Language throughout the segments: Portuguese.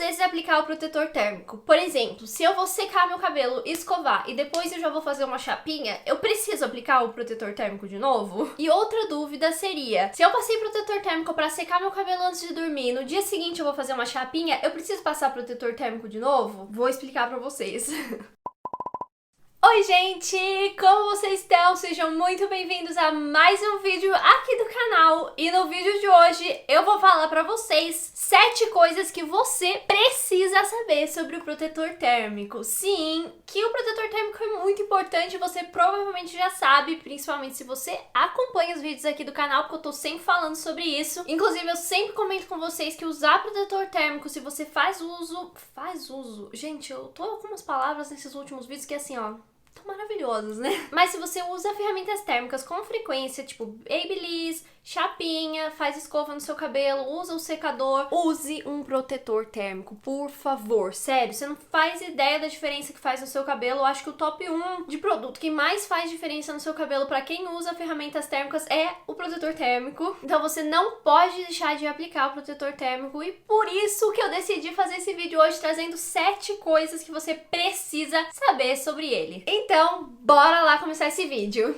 vezes aplicar o protetor térmico. Por exemplo, se eu vou secar meu cabelo, escovar e depois eu já vou fazer uma chapinha, eu preciso aplicar o protetor térmico de novo? E outra dúvida seria, se eu passei protetor térmico pra secar meu cabelo antes de dormir, no dia seguinte eu vou fazer uma chapinha, eu preciso passar protetor térmico de novo? Vou explicar pra vocês. Oi gente, como vocês estão? Sejam muito bem-vindos a mais um vídeo aqui do canal. E no vídeo de hoje eu vou falar pra vocês 7 coisas que você precisa saber sobre o protetor térmico. Sim, que o protetor térmico é muito importante, você provavelmente já sabe, principalmente se você acompanha os vídeos aqui do canal, porque eu tô sempre falando sobre isso. Inclusive eu sempre comento com vocês que usar protetor térmico, se você faz uso... Gente, eu tô com umas palavras nesses últimos vídeos que é assim, ó... maravilhosos, né? Mas se você usa ferramentas térmicas com frequência, tipo Babyliss, chapinha, faz escova no seu cabelo, usa o secador, use um protetor térmico, por favor. Sério, você não faz ideia da diferença que faz no seu cabelo. Eu acho que o top 1 de produto que mais faz diferença no seu cabelo pra quem usa ferramentas térmicas é o protetor térmico. Então você não pode deixar de aplicar o protetor térmico e por isso que eu decidi fazer esse vídeo hoje trazendo 7 coisas que você precisa saber sobre ele. Então, bora lá começar esse vídeo.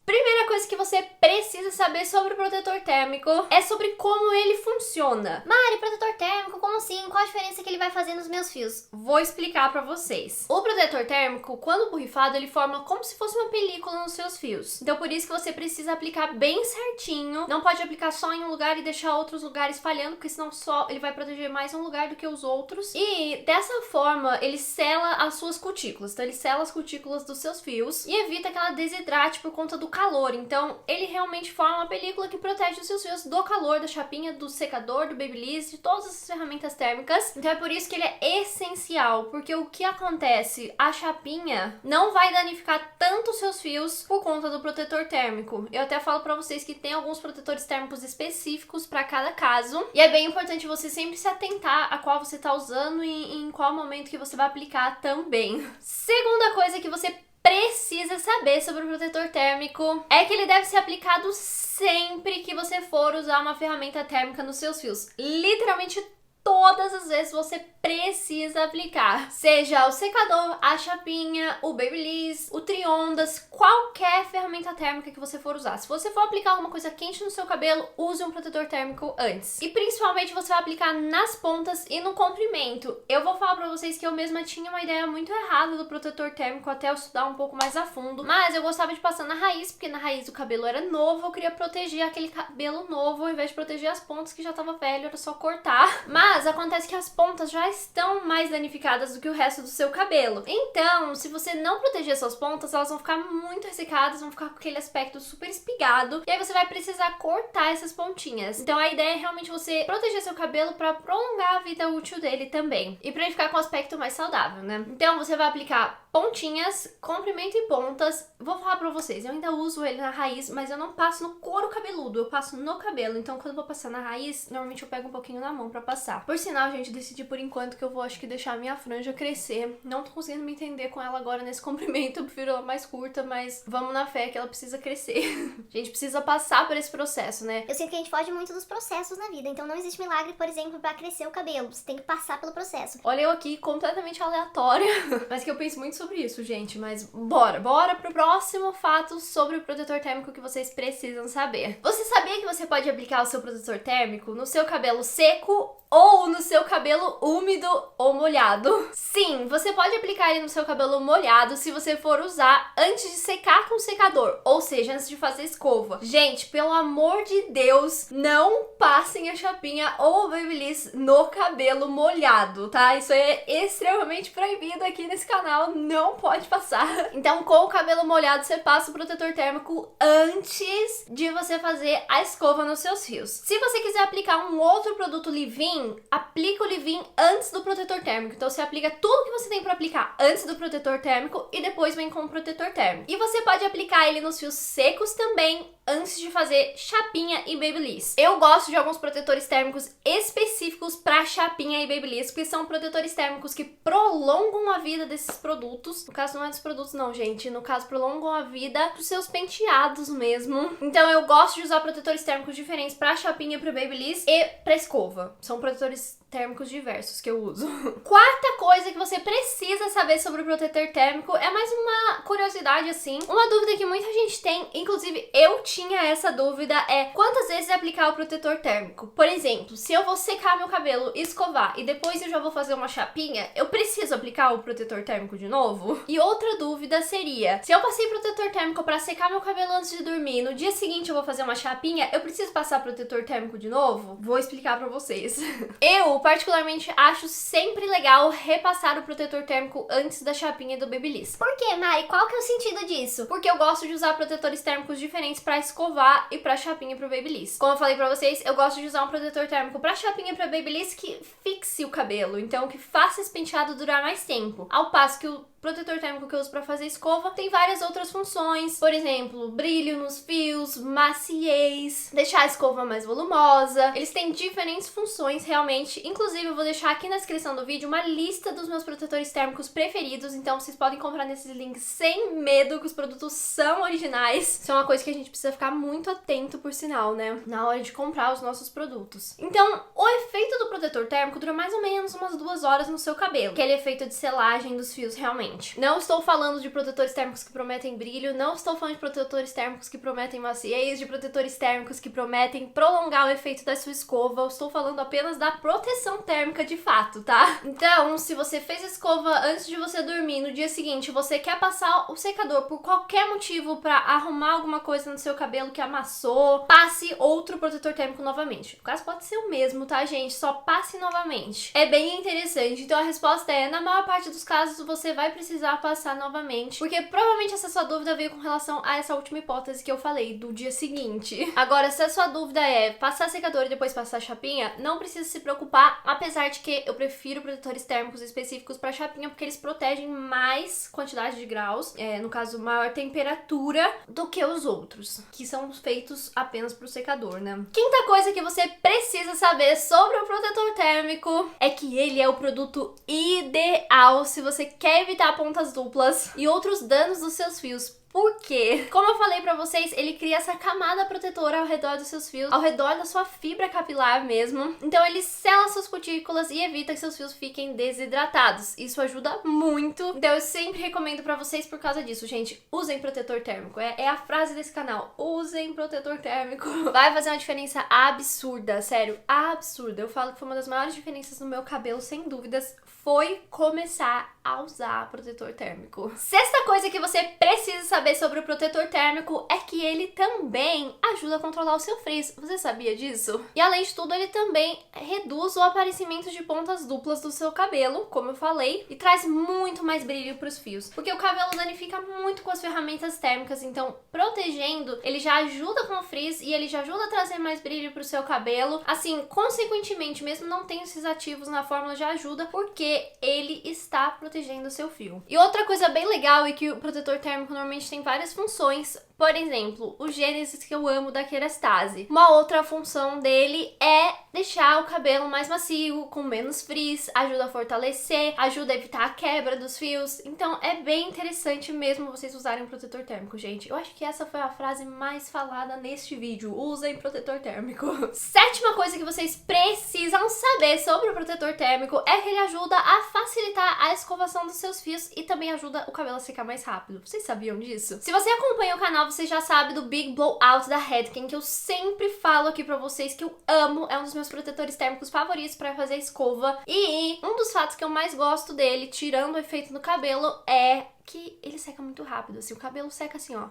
Primeira coisa que você precisa saber sobre o protetor térmico é sobre como ele funciona. Mari, protetor térmico, como assim? Qual a diferença que ele vai fazer nos meus fios? Vou explicar pra vocês. O protetor térmico, quando borrifado, ele forma como se fosse uma película nos seus fios. Então por isso que você precisa aplicar bem certinho. Não pode aplicar só em um lugar e deixar outros lugares falhando, porque senão só ele vai proteger mais um lugar do que os outros. E dessa forma, ele sela as suas cutículas. Então ele sela as cutículas dos seus fios e evita que ela desidrate por conta do calor. Então, ele realmente forma uma película que protege os seus fios do calor, da chapinha, do secador, do Babyliss, de todas as ferramentas térmicas. Então é por isso que ele é essencial, porque o que acontece? A chapinha não vai danificar tanto os seus fios por conta do protetor térmico. Eu até falo pra vocês que tem alguns protetores térmicos específicos pra cada caso. E é bem importante você sempre se atentar a qual você tá usando e em qual momento que você vai aplicar também. Segunda coisa que você precisa saber sobre o protetor térmico é que ele deve ser aplicado sempre que você for usar uma ferramenta térmica nos seus fios. Literalmente todas as vezes você precisa aplicar. Seja o secador, a chapinha, o Babyliss, o Triondas, qualquer ferramenta térmica que você for usar. Se você for aplicar alguma coisa quente no seu cabelo, use um protetor térmico antes. E principalmente você vai aplicar nas pontas e no comprimento. Eu vou falar pra vocês que eu mesma tinha uma ideia muito errada do protetor térmico até eu estudar um pouco mais a fundo. Mas eu gostava de passar na raiz, porque na raiz o cabelo era novo, eu queria proteger aquele cabelo novo ao invés de proteger as pontas que já tava velho, era só cortar. Mas acontece que as pontas já estão mais danificadas do que o resto do seu cabelo. Então, se você não proteger suas pontas, elas vão ficar muito ressecadas, vão ficar com aquele aspecto super espigado, e aí você vai precisar cortar essas pontinhas. Então a ideia é realmente você proteger seu cabelo para prolongar a vida útil dele também. E para ele ficar com um aspecto mais saudável, né? Então você vai aplicar pontinhas, comprimento e pontas. Vou falar pra vocês, eu ainda uso ele na raiz, mas eu não passo no couro cabeludo, eu passo no cabelo. Então quando eu vou passar na raiz, normalmente eu pego um pouquinho na mão pra passar. Por sinal, gente, decidi por enquanto que eu vou, acho que, deixar a minha franja crescer. Não tô conseguindo me entender com ela agora nesse comprimento, eu prefiro ela mais curta, mas vamos na fé que ela precisa crescer. A gente precisa passar por esse processo, né? Eu sinto que a gente foge muito dos processos na vida, então não existe milagre, por exemplo, pra crescer o cabelo. Você tem que passar pelo processo. Olha eu aqui, completamente aleatória, mas que eu penso muito sobre isso, gente. Mas bora pro próximo fato sobre o protetor térmico que vocês precisam saber. Você sabia que você pode aplicar o seu protetor térmico no seu cabelo seco ou no seu cabelo úmido ou molhado? Sim, você pode aplicar ele no seu cabelo molhado se você for usar antes de secar com o secador, ou seja, antes de fazer escova. Gente, pelo amor de Deus, não passem a chapinha ou o Babyliss no cabelo molhado, tá? Isso é extremamente proibido aqui nesse canal, não pode passar. Então, com o cabelo molhado, você passa o protetor térmico antes de você fazer a escova nos seus fios. Se você quiser aplicar um outro produto leave-in, aplica o leave-in antes do protetor térmico. Então você aplica tudo que você tem pra aplicar antes do protetor térmico e depois vem com o protetor térmico. E você pode aplicar ele nos fios secos também antes de fazer chapinha e Babyliss. Eu gosto de alguns protetores térmicos específicos específicos pra chapinha e Babyliss, porque são protetores térmicos que prolongam a vida desses produtos. No caso, não é dos produtos não, gente. No caso, prolongam a vida dos seus penteados mesmo. Então eu gosto de usar protetores térmicos diferentes pra chapinha e pro Babyliss e pra escova. São protetores térmicos diversos que eu uso. Quarta coisa que você precisa saber sobre o protetor térmico é mais uma curiosidade assim. Uma dúvida que muita gente tem, inclusive eu tinha essa dúvida, é quantas vezes aplicar o protetor térmico. Por exemplo, se eu vou secar meu cabelo, escovar e depois eu já vou fazer uma chapinha, eu preciso aplicar o protetor térmico de novo? E outra dúvida seria, se eu passei protetor térmico pra secar meu cabelo antes de dormir, no dia seguinte eu vou fazer uma chapinha, eu preciso passar protetor térmico de novo? Vou explicar pra vocês. Eu particularmente acho sempre legal repassar o protetor térmico antes da chapinha do Babyliss. Por que, Mari? Qual que é o sentido disso? Porque eu gosto de usar protetores térmicos diferentes pra escovar e pra chapinha e pro Babyliss. Como eu falei pra vocês, eu gosto de usar um protetor térmico pra chapinha e pra Babyliss que fixe o cabelo, então que faça esse penteado durar mais tempo. Ao passo que o protetor térmico que eu uso pra fazer escova tem várias outras funções, por exemplo, brilho nos fios, maciez, deixar a escova mais volumosa. Eles têm diferentes funções realmente. Inclusive, eu vou deixar aqui na descrição do vídeo uma lista dos meus protetores térmicos preferidos, então vocês podem comprar nesses links sem medo, que os produtos são originais. Isso é uma coisa que a gente precisa ficar muito atento, por sinal, né? Na hora de comprar os nossos produtos. Então, o efeito do protetor térmico dura mais ou menos umas 2 horas no seu cabelo. Aquele efeito de selagem dos fios, realmente. Não estou falando de protetores térmicos que prometem brilho, não estou falando de protetores térmicos que prometem maciez, de protetores térmicos que prometem prolongar o efeito da sua escova. Eu estou falando apenas da proteção térmica de fato, tá? Então, se você fez a escova antes de você dormir, no dia seguinte você quer passar o secador por qualquer motivo pra arrumar alguma coisa no seu cabelo que amassou, passe outro protetor térmico novamente. No caso, pode ser o mesmo, tá, gente? Só passe novamente. É bem interessante. Então a resposta é, na maior parte dos casos, você vai precisar passar novamente, porque provavelmente essa sua dúvida veio com relação a essa última hipótese que eu falei, do dia seguinte. Agora, se a sua dúvida é passar secador e depois passar chapinha, não precisa se preocupar, apesar de que eu prefiro protetores térmicos específicos para chapinha, porque eles protegem mais quantidade de graus, no caso, maior temperatura, do que os outros, que são feitos apenas pro secador, né? Quinta coisa que você precisa saber sobre o protetor térmico é que ele é o produto ideal se você quer evitar pontas duplas e outros danos dos seus fios. Por quê? Como eu falei pra vocês, ele cria essa camada protetora ao redor dos seus fios, ao redor da sua fibra capilar mesmo. Então ele sela suas cutículas e evita que seus fios fiquem desidratados. Isso ajuda muito. Então eu sempre recomendo pra vocês por causa disso, gente. Usem protetor térmico. É a frase desse canal. Usem protetor térmico. Vai fazer uma diferença absurda, sério, absurda. Eu falo que foi uma das maiores diferenças no meu cabelo, sem dúvidas, foi começar a usar protetor térmico. Sexta coisa que você precisa saber sobre o protetor térmico é que ele também ajuda a controlar o seu frizz. Você sabia disso? E além de tudo, ele também reduz o aparecimento de pontas duplas do seu cabelo, como eu falei, e traz muito mais brilho para os fios. Porque o cabelo danifica muito com as ferramentas térmicas, então protegendo, ele já ajuda com o frizz e ele já ajuda a trazer mais brilho para o seu cabelo. Assim, consequentemente, mesmo não tendo esses ativos na fórmula, já ajuda porque ele está protegendo o seu fio. E outra coisa bem legal é que o protetor térmico normalmente tem várias funções. Por exemplo, o Genesis, que eu amo, da Kerastase. Uma outra função dele é deixar o cabelo mais macio, com menos frizz, ajuda a fortalecer, ajuda a evitar a quebra dos fios. Então é bem interessante mesmo vocês usarem protetor térmico, gente. Eu acho que essa foi a frase mais falada neste vídeo. Usem protetor térmico. Sétima coisa que vocês precisam saber sobre o protetor térmico é que ele ajuda a facilitar a escovação dos seus fios e também ajuda o cabelo a secar mais rápido. Vocês sabiam disso? Se você acompanha o canal, você já sabe do Big Blowout da Redken, que eu sempre falo aqui pra vocês que eu amo, é um dos meus protetores térmicos favoritos pra fazer escova. E um dos fatos que eu mais gosto dele, tirando o efeito no cabelo, é que ele seca muito rápido, assim, o cabelo seca assim, ó,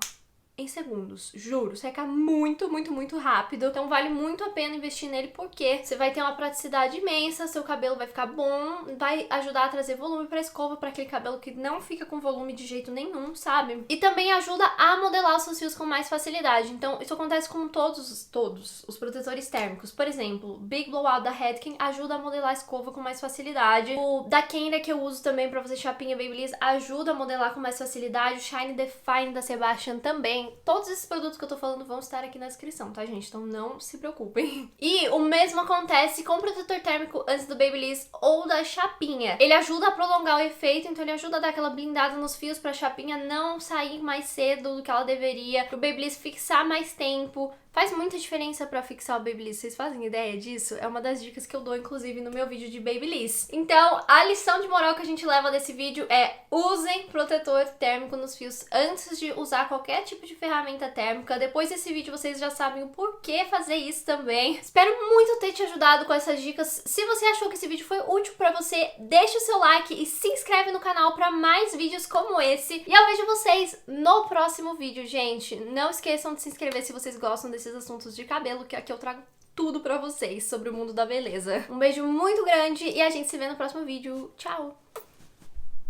em segundos, juro, seca muito, muito, muito rápido. Então vale muito a pena investir nele porque você vai ter uma praticidade imensa, seu cabelo vai ficar bom, vai ajudar a trazer volume pra escova, pra aquele cabelo que não fica com volume de jeito nenhum, sabe? E também ajuda a modelar os seus fios com mais facilidade. Então isso acontece com todos os protetores térmicos. Por exemplo, o Big Blowout da Redken ajuda a modelar a escova com mais facilidade. O da Kendra, que eu uso também pra fazer chapinha Babyliss, ajuda a modelar com mais facilidade. O Shine Define da Sebastian também também. Todos esses produtos que eu tô falando vão estar aqui na descrição, tá, gente? Então não se preocupem. E o mesmo acontece com o protetor térmico antes do Babyliss ou da chapinha. Ele ajuda a prolongar o efeito, então ele ajuda a dar aquela blindada nos fios pra chapinha não sair mais cedo do que ela deveria, pro Babyliss fixar mais tempo. Faz muita diferença pra fixar o Babyliss. Vocês fazem ideia disso? É uma das dicas que eu dou, inclusive, no meu vídeo de Babyliss. Então, a lição de moral que a gente leva desse vídeo é: usem protetor térmico nos fios antes de usar qualquer tipo de ferramenta térmica. Depois desse vídeo, vocês já sabem o porquê fazer isso também. Espero muito ter te ajudado com essas dicas. Se você achou que esse vídeo foi útil pra você, deixa o seu like e se inscreve no canal pra mais vídeos como esse. E eu vejo vocês no próximo vídeo, gente. Não esqueçam de se inscrever se vocês gostam desses assuntos de cabelo, que aqui eu trago tudo pra vocês sobre o mundo da beleza. Um beijo muito grande e a gente se vê no próximo vídeo. Tchau!